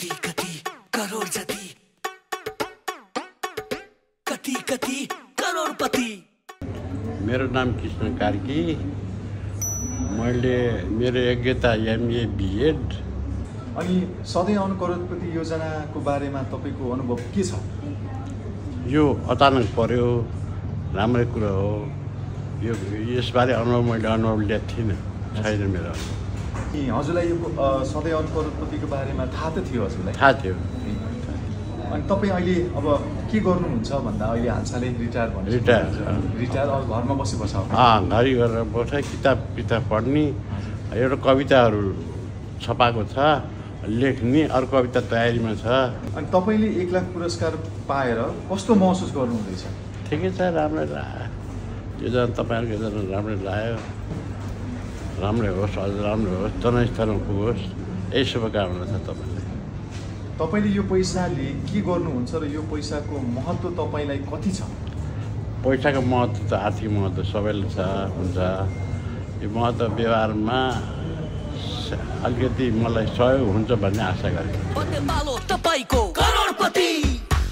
कति कति करोड जति कति कति करोडपति। मेरो नाम कृष्ण कार्की। मैले मेरो योग्यता MA BEd। अनि सधैँ आउनु करोडपति योजनाको बारेमा तपाईँको अनुभव के छ? यो अचानक पर्यो, राम्रै कुरा हो। यो यसबारे मैले अनुभव लिएको थिइनँ, छैन मेरो। हजुरलाई यो सधैँ आउनु करोडपतिको बारेमा थाहा त थियो हजुरलाई? थाहा थियो। अनि तपाईँ अहिले अब के गर्नुहुन्छ भन्दा अहिले हालसालै रिटायर अब घरमा बसी बस्छ? घरि गरेर बस्छ, किताब पढ्ने, एउटा कविताहरू छपाएको छ, लेख्ने, अरू कविता तयारीमा छ। अनि तपाईँले 1 लाख पुरस्कार पाएर कस्तो महसुस गर्नुहुँदैछ? ठिकै छ, राम्रै लाग्यो। योजना तपाईँहरूको योजना राम्रै लाग्यो। राम्रै होस्, अझ राम्रो होस्, जनस्तरमा पुगोस्, यही शुभकामना छ तपाईँलाई। तपाईँले यो पैसाले के गर्नुहुन्छ र यो पैसाको महत्त्व तपाईँलाई कति छ? पैसाको महत्त्व त आर्थिक महत्त्व सबैले छ, हुन्छ। यो महत्त्व व्यवहारमा अलिकति मलाई सहयोग हुन्छ भन्ने आशा गरेँ।